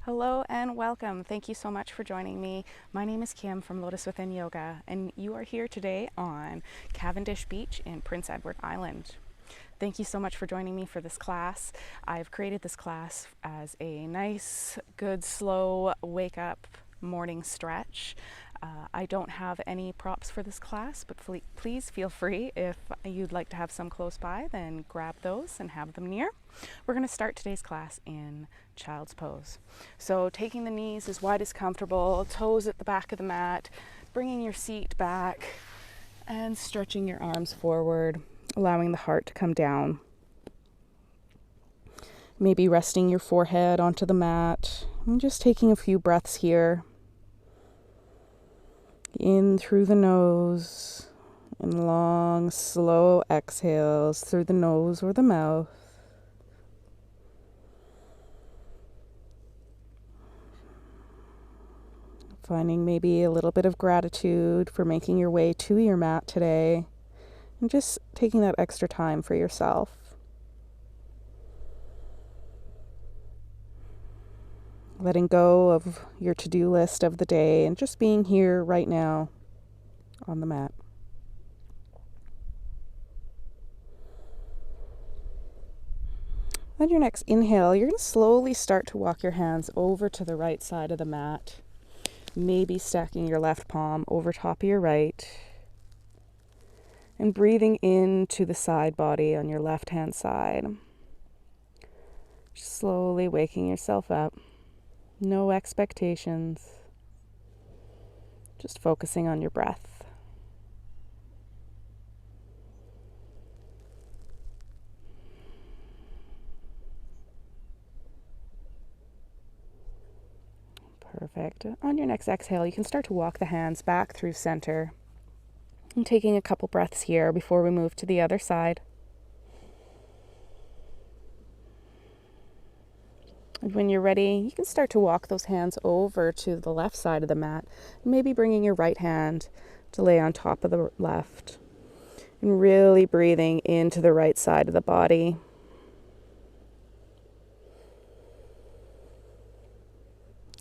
Hello and welcome. Thank you so much for joining me. My name is Kim from Lotus Within Yoga, and you are here today on Cavendish Beach in Prince Edward Island. Thank you so much for joining me for this class. I've created this class as a nice, good, slow wake up morning stretch. I don't have any props for this class, but please feel free. If you'd like to have some close by, then grab those and have them near. We're going to start today's class in child's pose. So taking the knees as wide as comfortable, toes at the back of the mat, bringing your seat back and stretching your arms forward, allowing the heart to come down. Maybe resting your forehead onto the mat and just taking a few breaths here. In through the nose and long, slow exhales through the nose or the mouth. Finding maybe a little bit of gratitude for making your way to your mat today and just taking that extra time for yourself. Letting go of your to-do list of the day and just being here right now on the mat. On your next inhale, you're going to slowly start to walk your hands over to the right side of the mat. Maybe stacking your left palm over top of your right. And breathing into the side body on your left-hand side. Just slowly waking yourself up. No expectations. Just focusing on your breath. Perfect. On your next exhale, you can start to walk the hands back through center. And taking a couple breaths here before we move to the other side. And when you're ready, you can start to walk those hands over to the left side of the mat, maybe bringing your right hand to lay on top of the left. And really breathing into the right side of the body.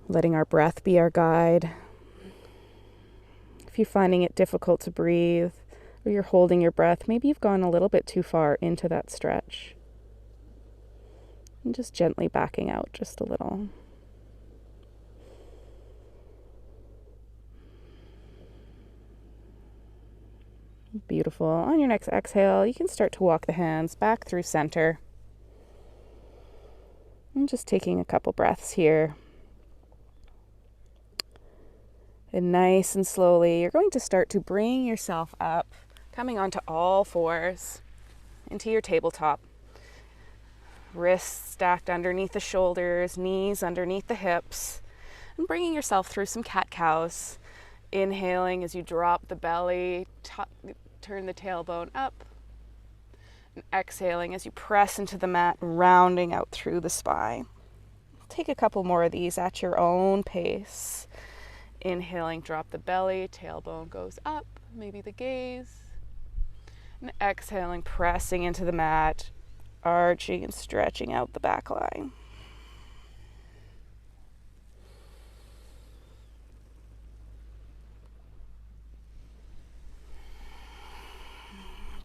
Letting our breath be our guide. If you're finding it difficult to breathe, or you're holding your breath, maybe you've gone a little bit too far into that stretch. And just gently backing out just a little. Beautiful. On your next exhale, you can start to walk the hands back through center. And just taking a couple breaths here. And nice and slowly, you're going to start to bring yourself up, coming onto all fours into your tabletop. Wrists stacked underneath the shoulders, knees underneath the hips, and bringing yourself through some cat-cows. Inhaling as you drop the belly, turn the tailbone up, and exhaling as you press into the mat, rounding out through the spine. Take a couple more of these at your own pace. Inhaling, drop the belly, tailbone goes up, maybe the gaze. And exhaling, pressing into the mat, arching and stretching out the back line.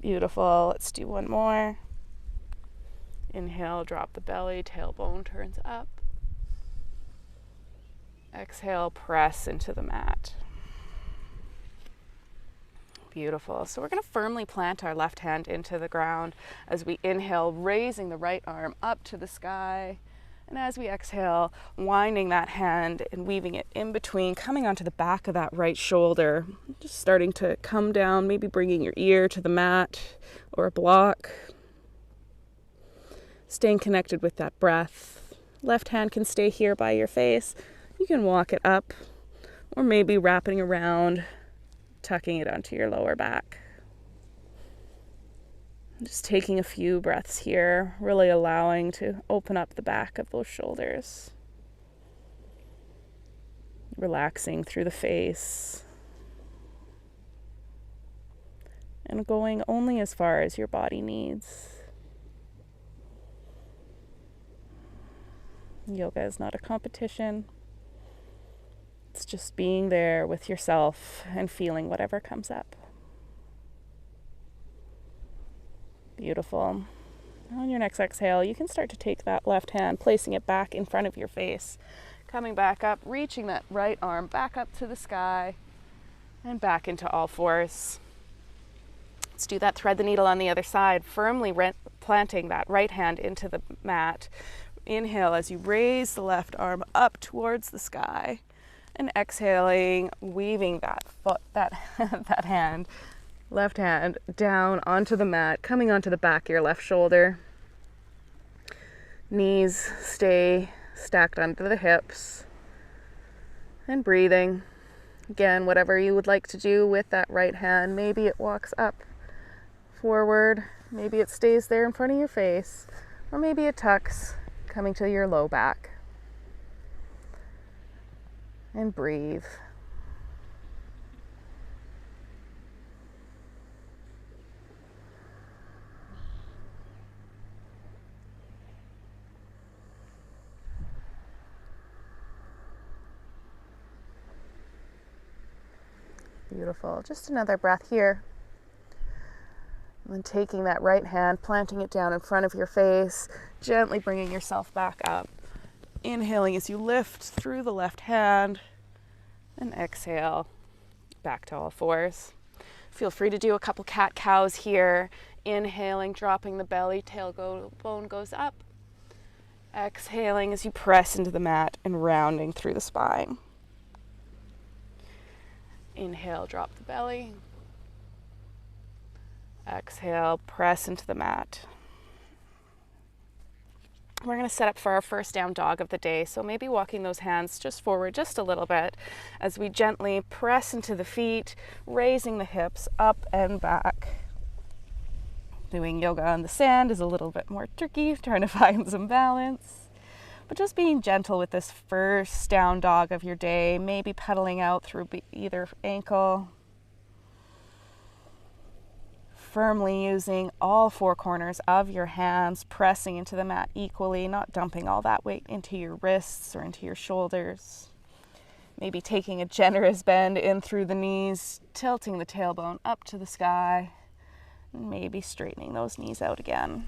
Beautiful. Let's do one more. Inhale, drop the belly, tailbone turns up. Exhale, press into the mat. Beautiful. So we're going to firmly plant our left hand into the ground as we inhale, raising the right arm up to the sky. And as we exhale, winding that hand and weaving it in between, coming onto the back of that right shoulder. Just starting to come down, maybe bringing your ear to the mat or a block. Staying connected with that breath. Left hand can stay here by your face. You can walk it up or maybe wrapping around, tucking it onto your lower back. Just taking a few breaths here, really allowing to open up the back of those shoulders. Relaxing through the face. And going only as far as your body needs. Yoga is not a competition. It's just being there with yourself and feeling whatever comes up. Beautiful. On your next exhale, you can start to take that left hand, placing it back in front of your face, coming back up, reaching that right arm back up to the sky and back into all fours. Let's do that. Thread the needle on the other side, firmly planting that right hand into the mat. Inhale as you raise the left arm up towards the sky, and exhaling, weaving that hand, left hand down onto the mat, coming onto the back of your left shoulder. Knees stay stacked under the hips, and breathing. Again, whatever you would like to do with that right hand. Maybe it walks up, forward, maybe it stays there in front of your face, or maybe it tucks, coming to your low back. And breathe. Beautiful. Just another breath here. And then taking that right hand, planting it down in front of your face, gently bringing yourself back up. Inhaling as you lift through the left hand, and exhale back to all fours. Feel free to do a couple cat-cows here. Inhaling, dropping the belly, tailbone goes up. Exhaling as you press into the mat and rounding through the spine. Inhale, drop the belly. Exhale, press into the mat. We're going to set up for our first down dog of the day. So maybe walking those hands just forward just a little bit as we gently press into the feet, raising the hips up and back. Doing yoga on the sand is a little bit more tricky, trying to find some balance. But just being gentle with this first down dog of your day, maybe pedaling out through either ankle. Firmly using all four corners of your hands, pressing into the mat equally, not dumping all that weight into your wrists or into your shoulders. Maybe taking a generous bend in through the knees, tilting the tailbone up to the sky, and maybe straightening those knees out again.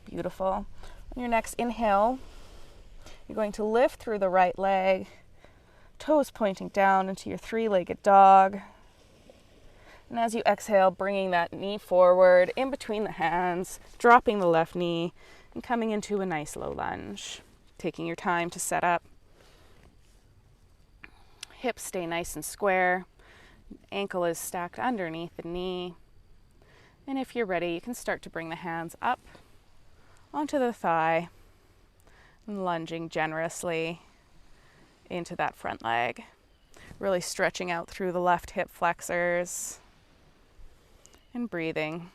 Beautiful. On your next inhale, you're going to lift through the right leg, toes pointing down into your three-legged dog. And as you exhale, bringing that knee forward in between the hands, dropping the left knee, and coming into a nice low lunge. Taking your time to set up. Hips stay nice and square. Ankle is stacked underneath the knee. And if you're ready, you can start to bring the hands up onto the thigh, and lunging generously into that front leg. Really stretching out through the left hip flexors. And breathing.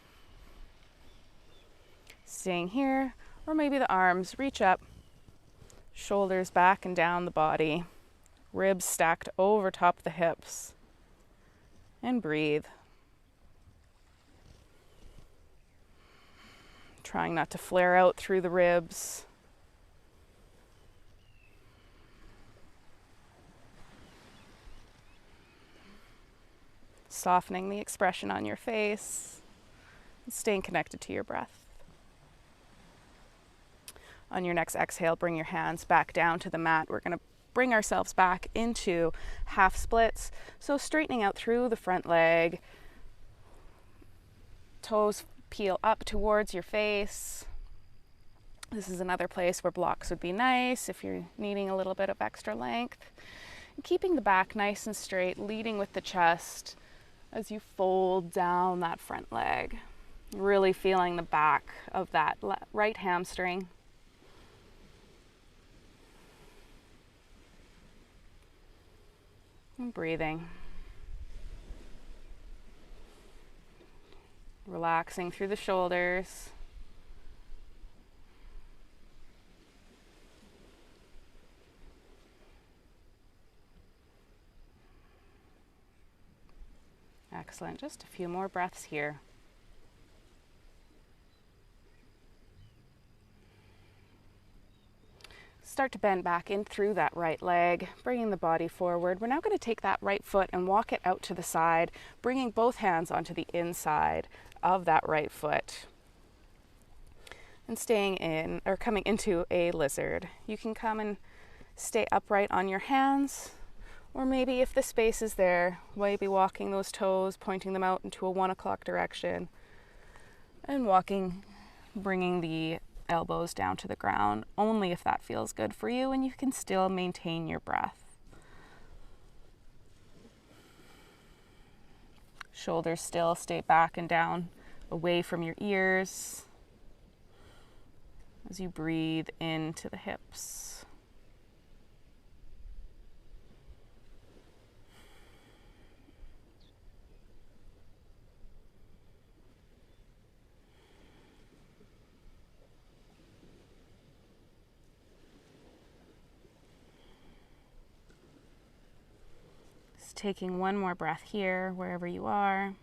Staying here, or maybe the arms reach up, shoulders back and down the body, ribs stacked over top the hips, and breathe. Trying not to flare out through the ribs. Softening the expression on your face, and staying connected to your breath. On your next exhale, bring your hands back down to the mat. We're going to bring ourselves back into half splits. So straightening out through the front leg, toes peel up towards your face. This is another place where blocks would be nice if you're needing a little bit of extra length. And keeping the back nice and straight, leading with the chest as you fold down that front leg, really feeling the back of that right hamstring. And breathing. Relaxing through the shoulders. Excellent. Just a few more breaths here. Start to bend back in through that right leg, bringing the body forward. We're now going to take that right foot and walk it out to the side, bringing both hands onto the inside of that right foot. And staying in, or coming into a lizard. You can come and stay upright on your hands, or maybe if the space is there, maybe walking those toes, pointing them out into a 1 o'clock direction, and walking, bringing the elbows down to the ground, only if that feels good for you and you can still maintain your breath. Shoulders still stay back and down, away from your ears, as you breathe into the hips. Just taking one more breath here, wherever you are.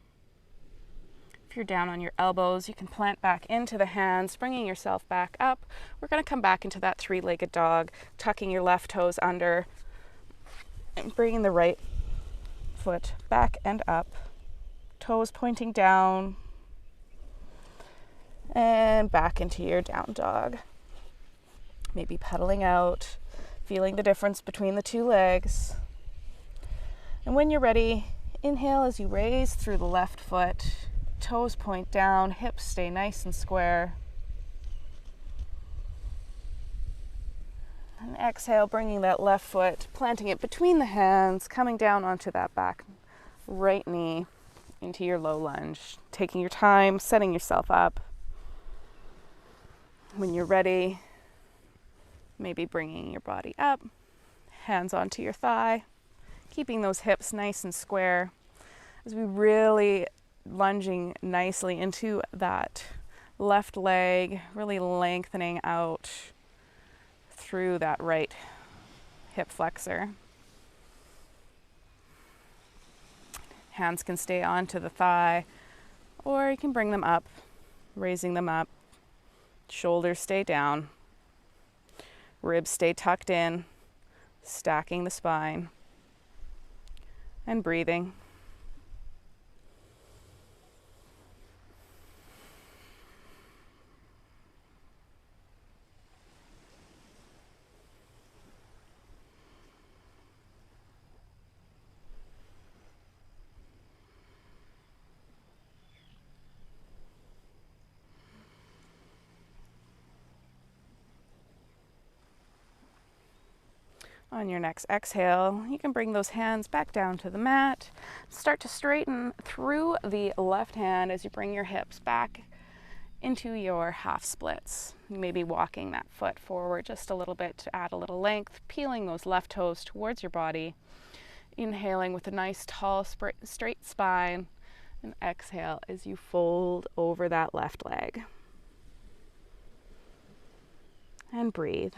If you're down on your elbows, you can plant back into the hands, bringing yourself back up. We're going to come back into that three-legged dog, tucking your left toes under and bringing the right foot back and up, toes pointing down and back into your down dog. Maybe pedaling out, feeling the difference between the two legs. And when you're ready, inhale as you raise through the left foot. Toes point down, hips stay nice and square. And exhale, bringing that left foot, planting it between the hands, coming down onto that back right knee into your low lunge. Taking your time, setting yourself up. When you're ready, maybe bringing your body up, hands onto your thigh, keeping those hips nice and square as we really lunging nicely into that left leg, really lengthening out through that right hip flexor. Hands can stay onto the thigh, or you can bring them up, raising them up. Shoulders stay down. Ribs stay tucked in, stacking the spine, and breathing. On your next exhale, you can bring those hands back down to the mat. Start to straighten through the left hand as you bring your hips back into your half splits. Maybe walking that foot forward just a little bit to add a little length, peeling those left toes towards your body. Inhaling with a nice tall straight spine, and exhale as you fold over that left leg. And breathe.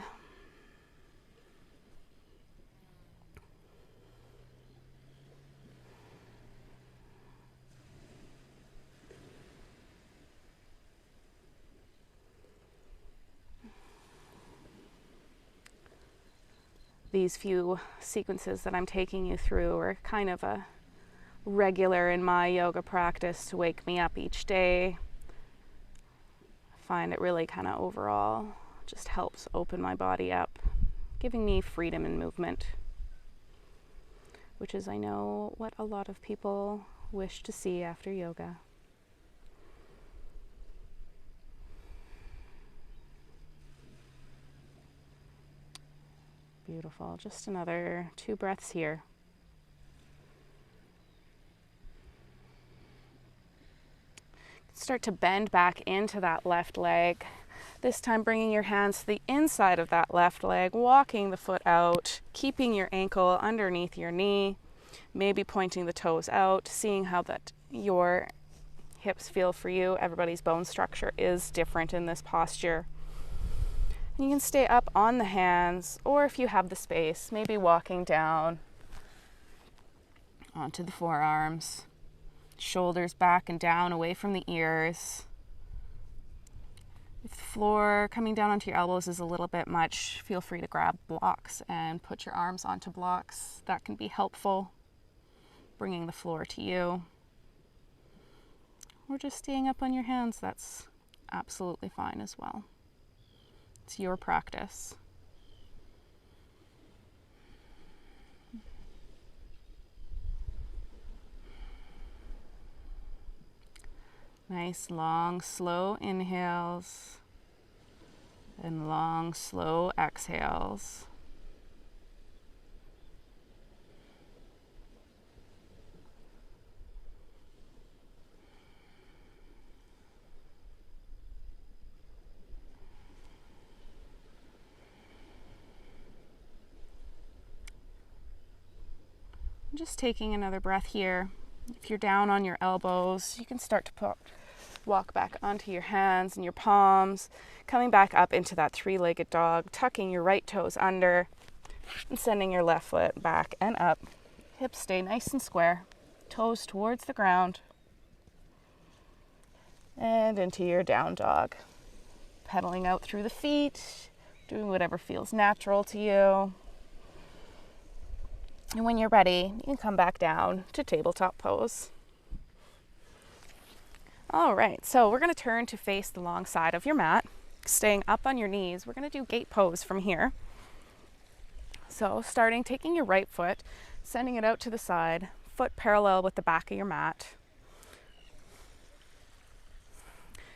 These few sequences that I'm taking you through are kind of a regular in my yoga practice to wake me up each day. I find it really kind of overall just helps open my body up, giving me freedom and movement, which is, I know, what a lot of people wish to see after yoga. Beautiful. Just another 2 breaths here. Start to bend back into that left leg. This time bringing your hands to the inside of that left leg, walking the foot out, keeping your ankle underneath your knee, maybe pointing the toes out, seeing how that your hips feel for you. Everybody's bone structure is different in this posture. You can stay up on the hands, or if you have the space, maybe walking down onto the forearms, shoulders back and down away from the ears. If the floor coming down onto your elbows is a little bit much, feel free to grab blocks and put your arms onto blocks. That can be helpful, bringing the floor to you. Or just staying up on your hands, that's absolutely fine as well. It's your practice. Nice long, slow inhales and long, slow exhales. Just taking another breath here. If you're down on your elbows, you can start to walk back onto your hands and your palms, coming back up into that three-legged dog, tucking your right toes under and sending your left foot back and up. Hips stay nice and square, toes towards the ground, and into your down dog. Pedaling out through the feet, doing whatever feels natural to you. And when you're ready, you can come back down to tabletop pose. All right, so we're going to turn to face the long side of your mat, staying up on your knees. We're going to do gate pose from here. So taking your right foot, sending it out to the side, foot parallel with the back of your mat.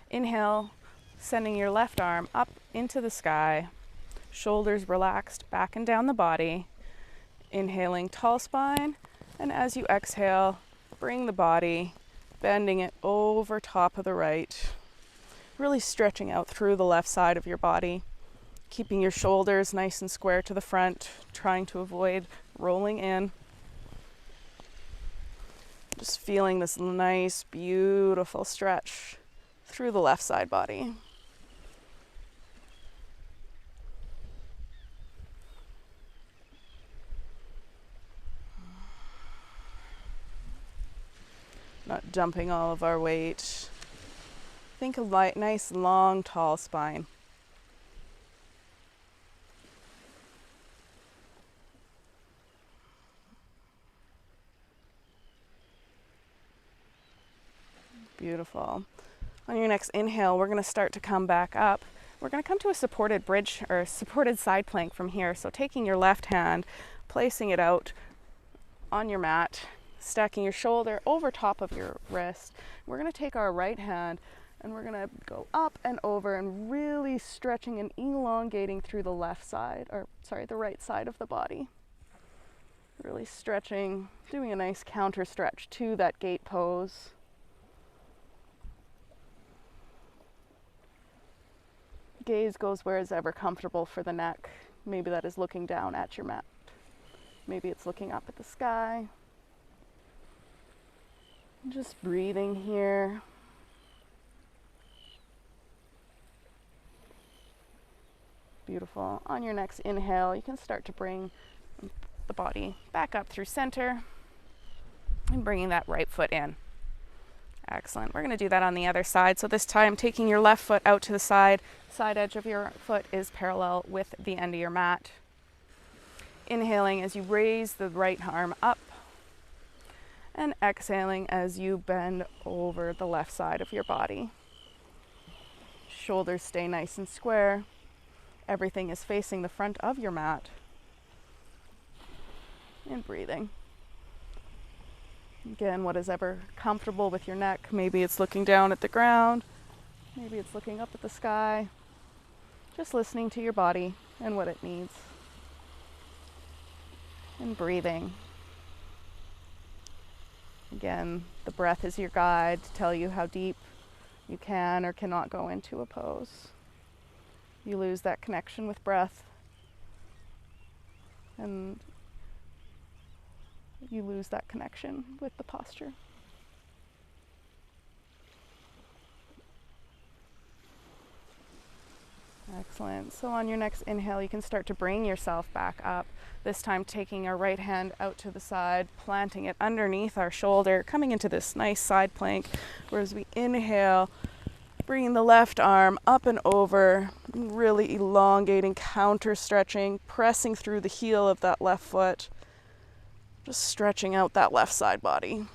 Inhale, sending your left arm up into the sky, shoulders relaxed back and down the body. Inhaling, tall spine, and as you exhale, bring the body, bending it over top of the right, really stretching out through the left side of your body, keeping your shoulders nice and square to the front, trying to avoid rolling in. Just feeling this nice, beautiful stretch through the left side body. Not dumping all of our weight. Think of a nice, long, tall spine. Beautiful. On your next inhale, we're going to start to come back up. We're going to come to a supported bridge or supported side plank from here. So taking your left hand, placing it out on your mat, stacking your shoulder over top of your wrist. We're going to take our right hand and we're going to go up and over and really stretching and elongating through the right side of the body. Really stretching, doing a nice counter stretch to that gate pose. Gaze goes where is ever comfortable for the neck. Maybe that is looking down at your mat. Maybe it's looking up at the sky. Just breathing here. Beautiful. On your next inhale, you can start to bring the body back up through center and bringing that right foot in. Excellent. We're going to do that on the other side. So this time, taking your left foot out to the side edge of your foot is parallel with the end of your mat. Inhaling as you raise the right arm up. And exhaling as you bend over the left side of your body. Shoulders stay nice and square. Everything is facing the front of your mat. And breathing. Again, what is ever comfortable with your neck. Maybe it's looking down at the ground. Maybe it's looking up at the sky. Just listening to your body and what it needs. And breathing. Again, the breath is your guide to tell you how deep you can or cannot go into a pose. You lose that connection with breath, and you lose that connection with the posture. Excellent. So on your next inhale, you can start to bring yourself back up. This time taking our right hand out to the side, planting it underneath our shoulder, coming into this nice side plank, where as we inhale, Bringing the left arm up and over, really elongating, counter stretching, pressing through the heel of that left foot, just stretching out that left side body.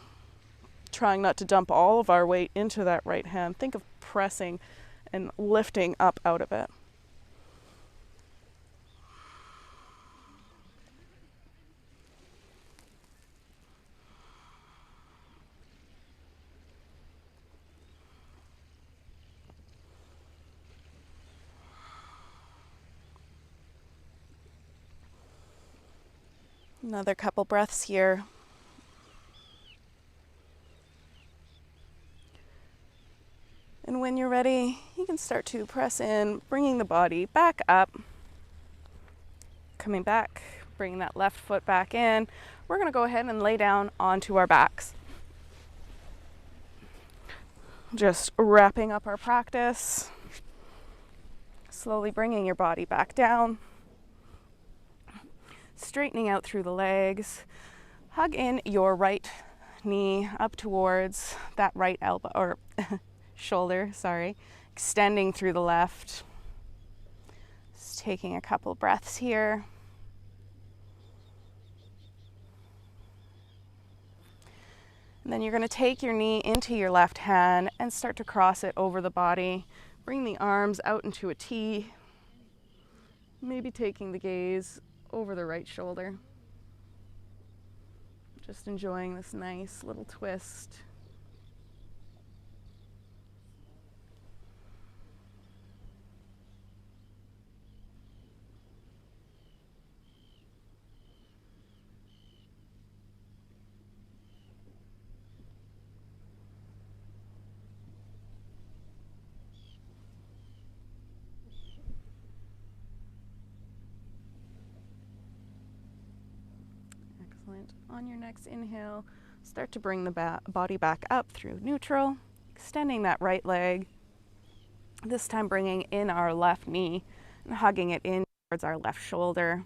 Trying not to dump all of our weight into that right hand. Think of pressing and lifting up out of it. Another couple breaths here. And when you're ready, you can start to press in, bringing the body back up. Coming back, bringing that left foot back in. We're going to go ahead and lay down onto our backs. Just wrapping up our practice. Slowly bringing your body back down. Straightening out through the legs. Hug in your right knee up towards that right elbow, or shoulder, sorry. Extending through the left. Just taking a couple breaths here. And then you're going to take your knee into your left hand and start to cross it over the body. Bring the arms out into a T. Maybe taking the gaze over the right shoulder. Just enjoying this nice little twist. Excellent. On your next inhale, start to bring the body back up through neutral, extending that right leg. This time bringing in our left knee and hugging it in towards our left shoulder.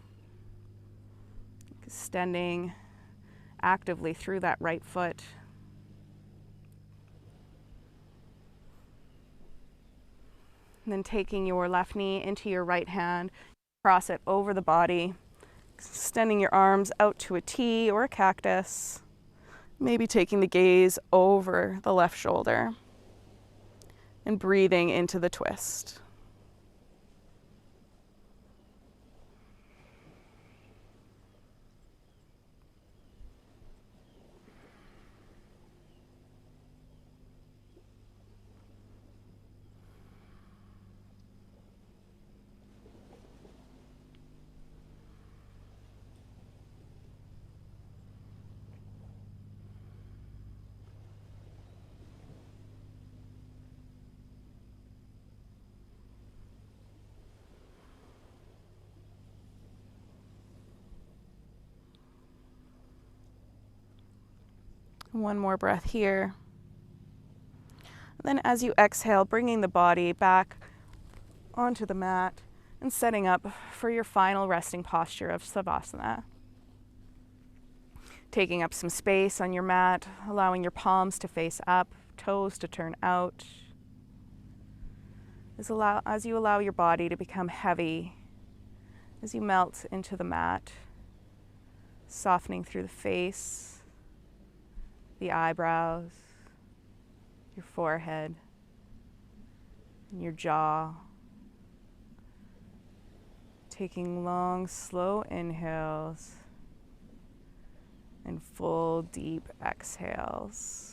Extending actively through that right foot. And then taking your left knee into your right hand, cross it over the body. Extending your arms out to a T or a cactus. Maybe taking the gaze over the left shoulder. And breathing into the twist. One more breath here. Then as you exhale, bringing the body back onto the mat and setting up for your final resting posture of Savasana. Taking up some space on your mat, allowing your palms to face up, toes to turn out. As you allow your body to become heavy, as you melt into the mat, softening through the face, the eyebrows, your forehead, and your jaw. Taking long, slow inhales and full, deep exhales.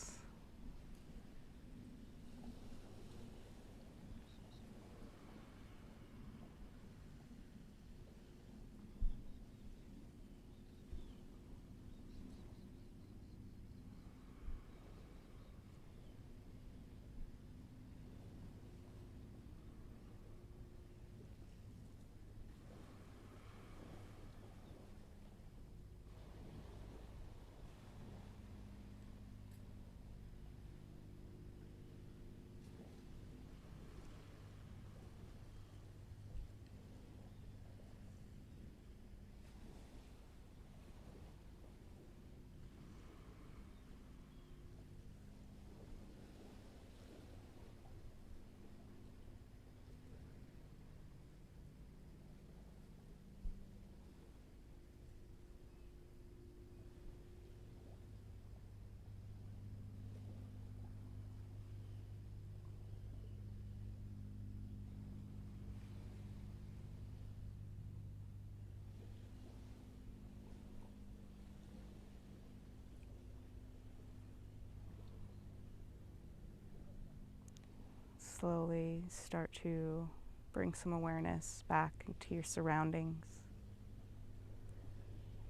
slowly start to bring some awareness back into your surroundings.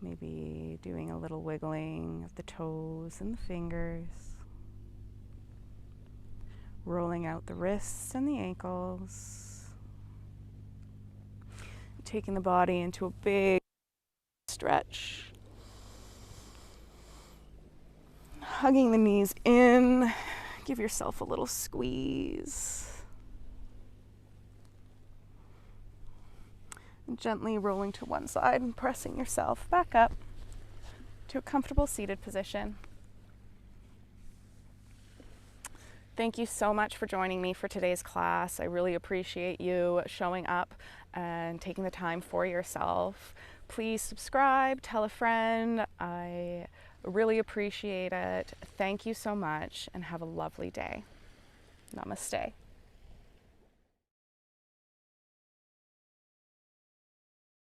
Maybe doing a little wiggling of the toes and the fingers. Rolling out the wrists and the ankles. Taking the body into a big stretch. Hugging the knees in. Give yourself a little squeeze. And gently rolling to one side and pressing yourself back up to a comfortable seated position. Thank you so much for joining me for today's class. I really appreciate you showing up and taking the time for yourself. Please subscribe, tell a friend. I really appreciate it. Thank you so much and have a lovely day. Namaste.